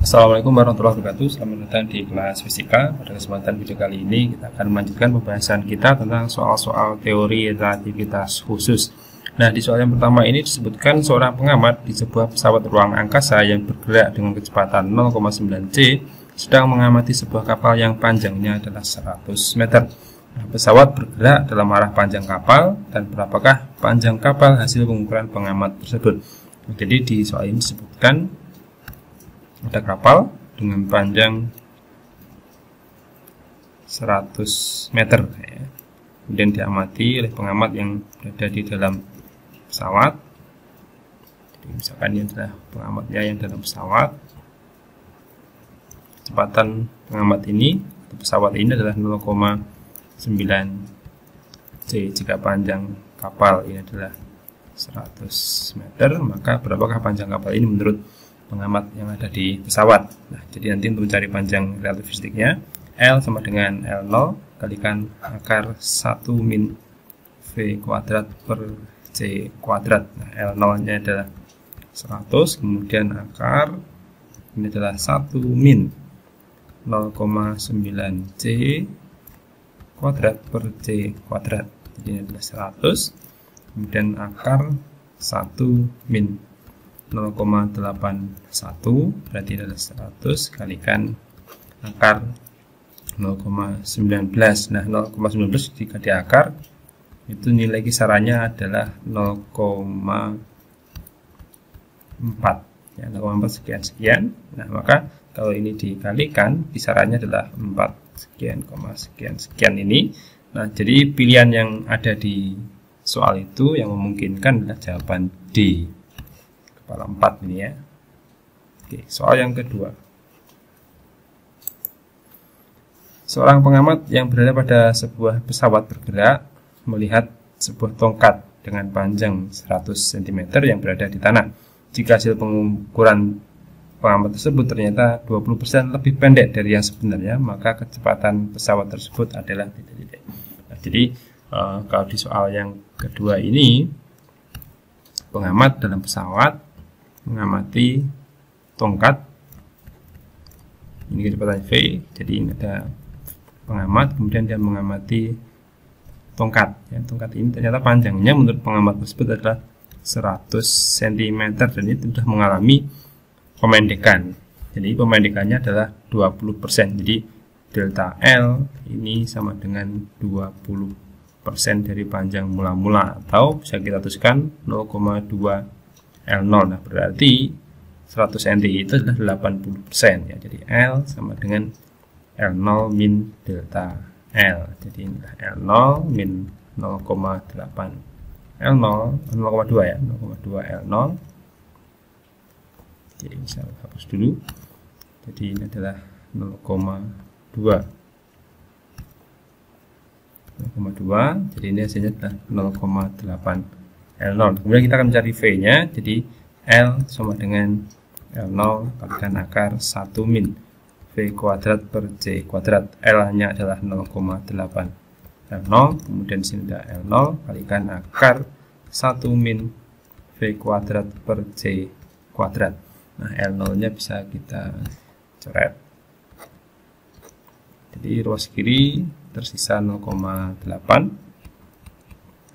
Assalamualaikum warahmatullahi wabarakatuh. Selamat datang di kelas fisika. Pada kesempatan video kali ini kita akan melanjutkan pembahasan kita tentang soal-soal teori relativitas khusus. Nah, di soal yang pertama ini disebutkan seorang pengamat di sebuah pesawat ruang angkasa yang bergerak dengan kecepatan 0,9 c sedang mengamati sebuah kapal yang panjangnya adalah 100 meter. Nah, pesawat bergerak dalam arah panjang kapal, dan berapakah panjang kapal hasil pengukuran pengamat tersebut? Nah, jadi di soal ini disebutkan ada kapal dengan panjang 100 meter ya. Kemudian diamati oleh pengamat yang berada di dalam pesawat. Jadi misalkan ini adalah pengamatnya yang dalam pesawat. Kecepatan pengamat ini di pesawat ini adalah 0,9 c. Jika panjang kapal ini adalah 100 meter, maka berapakah panjang kapal ini menurut pengamat yang ada di pesawat? Nah, jadi nanti untuk mencari panjang relativistiknya, L sama dengan L0 kalikan akar 1 min V kuadrat per C kuadrat. Nah, L0 nya adalah 100, kemudian akar ini adalah 1 min 0,9 C kuadrat per C kuadrat. Jadi ini adalah 100, kemudian akar 1 min 0,81 berarti adalah 100 kalikan akar 0,19. Nah, 0,19 jika diakar itu nilai kisarannya adalah 0,4 ya, 0,4 sekian. Nah, maka kalau ini dikalikan kisarannya adalah 4 sekian, sekian ini. Nah, jadi pilihan yang ada di soal itu yang memungkinkan adalah jawaban D, kepala 4 ini ya. Oke, soal yang kedua. Seorang pengamat yang berada pada sebuah pesawat bergerak melihat sebuah tongkat dengan panjang 100 cm yang berada di tanah. Jika hasil pengukuran pengamat tersebut ternyata 20% lebih pendek dari yang sebenarnya, maka kecepatan pesawat tersebut adalah titik-titik. Nah, jadi kalau di soal yang kedua ini, pengamat dalam pesawat mengamati tongkat, ini kecepatan V. Jadi ini ada pengamat, kemudian dia mengamati tongkat ya. Tongkat ini ternyata panjangnya menurut pengamat tersebut adalah 100 cm, dan ini sudah mengalami pemendekan. Jadi pemendekannya adalah 20%. Jadi delta L ini sama dengan 20% dari panjang mula-mula, atau bisa kita tuliskan 0,2 L0. Nah, berarti 100 cm itu adalah 80% ya. Jadi L sama dengan L0 min delta L. Jadi inilah L0 min 0,8 L0, 0,2 ya, 0,2 L0. Jadi bisa hapus dulu. Jadi ini adalah 0,2. Jadi ini hasilnya adalah 0,8 L0. Kemudian kita akan mencari V-nya. Jadi L sama dengan L0 kalikan akar 1 min V kuadrat per C kuadrat. L-nya adalah 0,8 L0. Kemudian sini ada L0 kalikan akar 1 min V kuadrat per C kuadrat. Nah, L0-nya bisa kita coret. Jadi ruas kiri tersisa 0,8.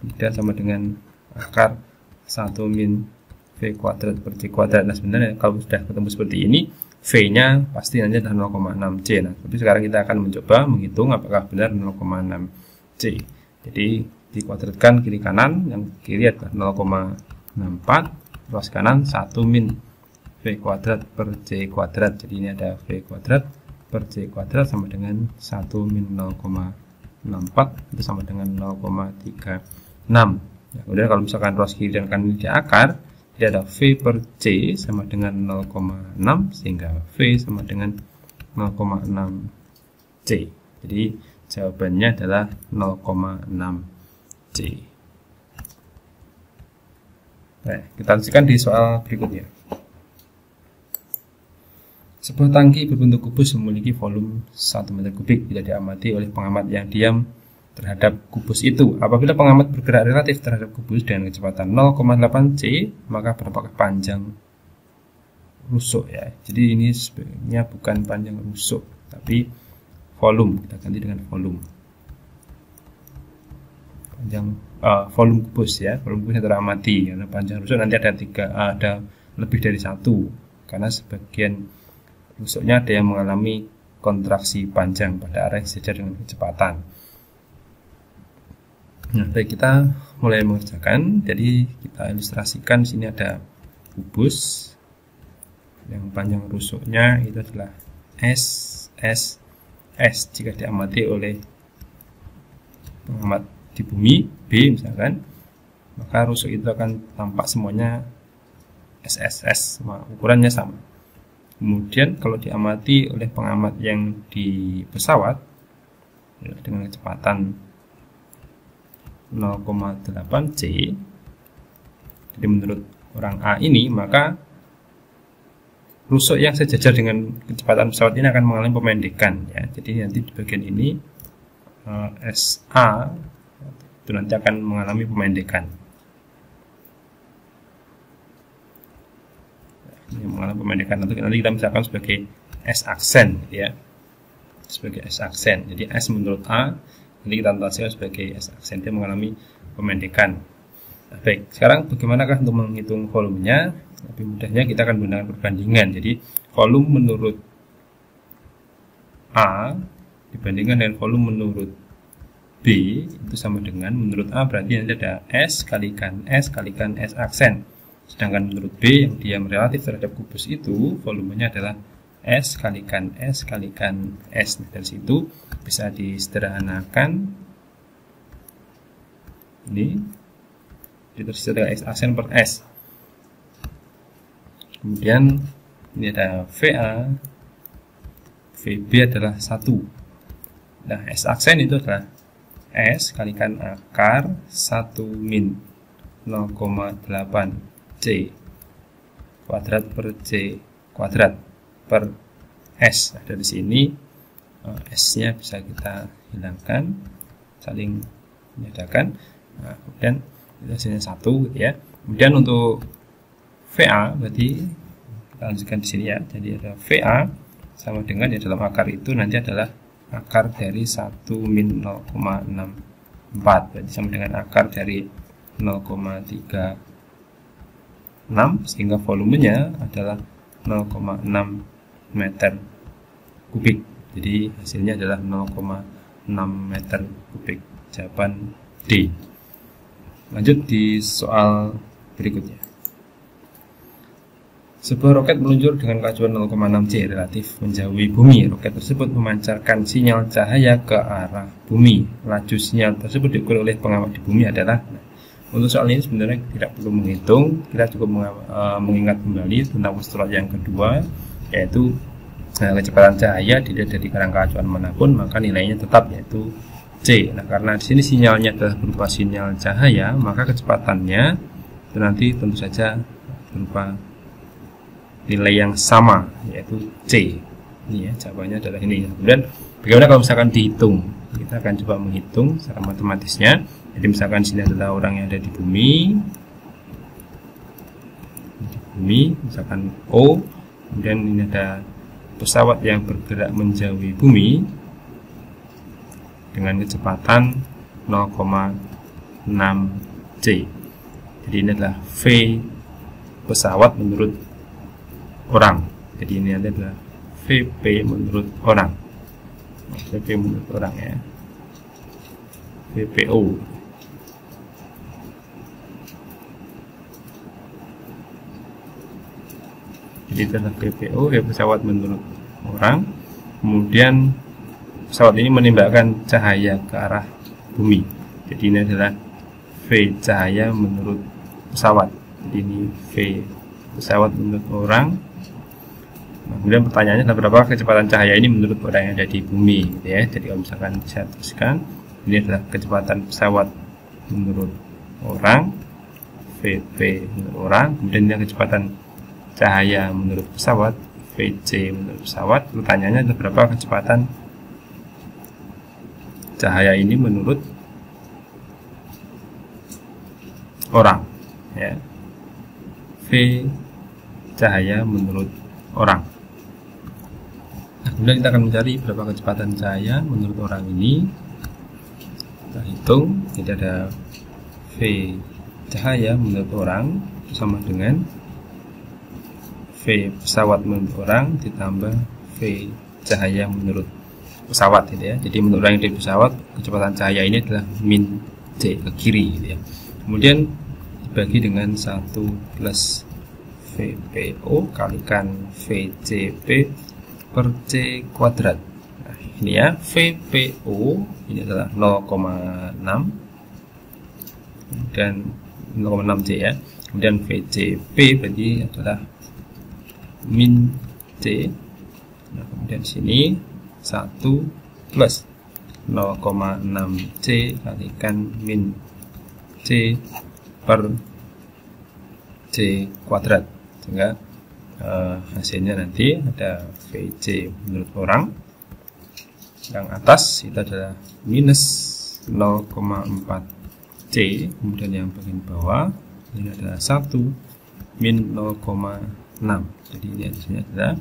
Kemudian sama dengan akar 1 min V kuadrat per C kuadrat. Nah, sebenarnya kalau sudah ketemu seperti ini, V-nya pasti nanti adalah 0,6 C. Nah, tapi sekarang kita akan mencoba menghitung apakah benar 0,6 C. Jadi dikuadratkan kiri kanan, yang kiri adalah 0,64, ruas kanan 1 min V kuadrat per C kuadrat. Jadi ini ada V kuadrat per C kuadrat sama dengan 1 min 0,64 itu sama dengan 0,36. Ya, kemudian kalau misalkan ruas kiri dan kanan ini di akar, jadi ada V per C sama dengan 0,6, sehingga V sama dengan 0,6 C. Jadi jawabannya adalah 0,6 C. Nah, kita lanjutkan di soal berikutnya. Sebuah tangki berbentuk kubus memiliki volume 1 meter kubik bila diamati oleh pengamat yang diam terhadap kubus itu. Apabila pengamat bergerak relatif terhadap kubus dengan kecepatan 0,8 c, maka berapakah panjang rusuk ya. Jadi ini sebenarnya bukan panjang rusuk, tapi volume. Kita ganti dengan volume. Panjang volume kubus ya. Volume kubus teramati. Karena panjang rusuk nanti ada lebih dari satu. Karena sebagian rusuknya ada yang mengalami kontraksi panjang pada arah yang sejajar dengan kecepatan. Nah, baik, kita mulai mengerjakan. Jadi kita ilustrasikan di sini ada kubus yang panjang rusuknya itu adalah S jika diamati oleh pengamat di bumi B misalkan, maka rusuk itu akan tampak semuanya S, ukurannya sama. Kemudian kalau diamati oleh pengamat yang di pesawat ya, dengan kecepatan 0,8 C, jadi menurut orang A ini, maka rusuk yang sejajar dengan kecepatan pesawat ini akan mengalami pemendekan ya. Jadi nanti di bagian ini SA itu nanti akan mengalami pemendekan. Ini mengalami pemendekan, nanti kita misalkan sebagai S aksen ya. Sebagai S aksen. Jadi S menurut A nanti kita notasikan sebagai S aksen, dia mengalami pemendekan. Nah, baik, sekarang bagaimanakah untuk menghitung volumenya? Lebih mudahnya kita akan menggunakan perbandingan. Jadi volume menurut A dibandingkan dengan volume menurut B itu sama dengan, menurut A berarti nanti ada S kalikan S aksen. Sedangkan menurut B yang dia relatif terhadap kubus itu volumenya adalah S kalikan S. Nah, dari situ bisa disederhanakan ini tersisa dengan X aksen per S. Kemudian ini ada VA, VB adalah 1. Nah, S aksen itu adalah S kalikan akar 1 min 0,8 C kuadrat per C kuadrat per S. Nah, dari sini S-nya bisa kita hilangkan, saling menyediakan. Nah, kemudian hasilnya 1 gitu ya. Kemudian untuk VA berarti kita lanjutkan di sini ya. Jadi ada VA sama dengan ya, dalam akar itu nanti adalah akar dari 1 min 0,64, berarti sama dengan akar dari 0,36, sehingga volumenya adalah 0,6 meter kubik. Jadi hasilnya adalah 0,6 meter kubik. Jawaban D. Lanjut di soal berikutnya. Sebuah roket meluncur dengan keajuan 0,6 C relatif menjauhi bumi. Roket tersebut memancarkan sinyal cahaya ke arah bumi. Laju sinyal tersebut diukur oleh pengamat di bumi adalah. Untuk soal ini sebenarnya tidak perlu menghitung, kita cukup mengingat kembali tentang postulat yang kedua, yaitu kecepatan cahaya dilihat dari kerangka acuan manapun maka nilainya tetap, yaitu C. Nah, karena di sini sinyalnya adalah berupa sinyal cahaya, maka kecepatannya itu nanti tentu saja berupa nilai yang sama, yaitu C. Ini ya, jawabannya adalah ini. Kemudian bagaimana kalau misalkan dihitung? Kita akan coba menghitung secara matematisnya. Jadi misalkan sini adalah orang yang ada di bumi, misalkan O, kemudian ini ada pesawat yang bergerak menjauhi bumi dengan kecepatan 0,6 C. Jadi ini adalah V pesawat menurut orang. Jadi ini adalah VP menurut orang. VP menurut orang ya. VPO. Jadi itu adalah VPO, ya pesawat menurut orang. Kemudian pesawat ini menembakkan cahaya ke arah bumi. Jadi ini adalah V cahaya menurut pesawat. Jadi ini V pesawat menurut orang. Nah, kemudian pertanyaannya adalah berapa kecepatan cahaya ini menurut orang yang ada di bumi, gitu ya. Jadi kalau misalkan saya tuliskan, ini adalah kecepatan pesawat menurut orang, VP menurut orang. Kemudian ini kecepatan cahaya menurut pesawat, VC menurut pesawat. Pertanyaannya adalah berapa kecepatan cahaya ini menurut orang, ya. V cahaya menurut orang. Nah, kemudian kita akan mencari berapa kecepatan cahaya menurut orang ini. Kita hitung, jadi ada V cahaya menurut orang sama dengan V pesawat menurut orang ditambah V cahaya menurut pesawat gitu ya. Jadi menurut orang yang di pesawat, kecepatan cahaya ini adalah min c ke kiri gitu ya. Kemudian dibagi dengan 1 plus VPO kalikan VCP per C kuadrat. Nah, ini ya, VPO ini adalah 0,6 dan 0,6 C ya. Kemudian VCP berarti adalah min C. Nah, kemudian sini 1 plus 0,6 C kalikan min C per C kuadrat, sehingga hasilnya nanti ada VC menurut orang yang atas itu adalah minus 0,4 C, kemudian yang bagian bawah ini adalah 1 min 0,6. Jadi ini hasilnya adalah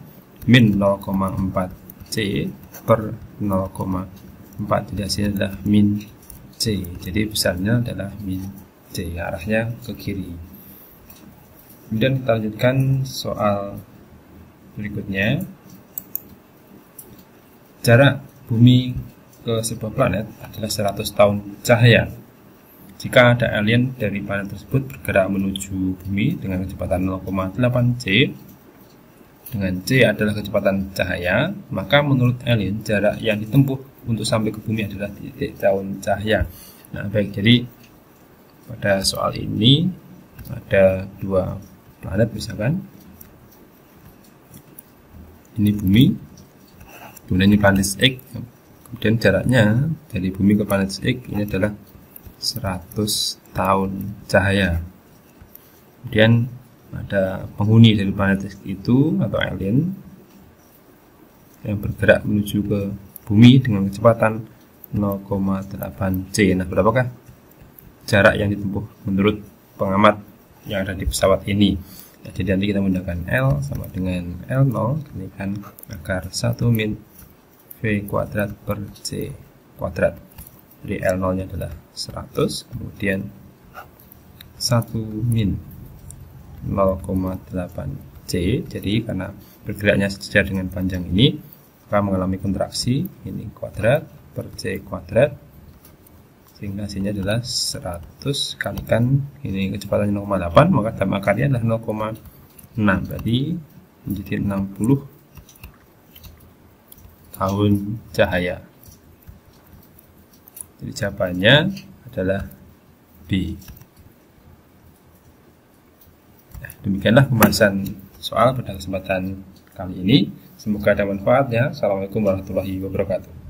min 0,4 C per 0,4. Jadi hasilnya adalah min C. Jadi besarnya adalah min C, arahnya ke kiri. Kemudian kita lanjutkan soal berikutnya. Jarak bumi ke sebuah planet adalah 100 tahun cahaya. Jika ada alien dari planet tersebut bergerak menuju bumi dengan kecepatan 0,8 C, dengan C adalah kecepatan cahaya, maka menurut alien jarak yang ditempuh untuk sampai ke bumi adalah titik tahun cahaya. Nah, baik, jadi pada soal ini ada dua planet misalkan. Ini bumi, kemudian ini planet X, kemudian jaraknya dari bumi ke planet X ini adalah 100 tahun cahaya. Kemudian ada penghuni dari planet X itu atau alien yang bergerak menuju ke bumi dengan kecepatan 0,8 C. Nah, berapakah jarak yang ditempuh menurut pengamat yang ada di pesawat ini? Ya, jadi nanti kita menggunakan L sama dengan L0 kalikan akar 1 min V kuadrat per C kuadrat. Jadi L0 nya adalah 100, kemudian 1 min 0,8 C. Jadi karena bergeraknya sejajar dengan panjang ini, maka mengalami kontraksi, ini kuadrat per C kuadrat, sehingga hasilnya adalah 100 kalikan ini kecepatannya 0,8, maka dalam akarnya adalah 0,6, berarti menjadi 60 tahun cahaya. Jadi jawabannya adalah B. Nah, demikianlah pembahasan soal pada kesempatan kali ini. Semoga ada manfaatnya. Assalamualaikum warahmatullahi wabarakatuh.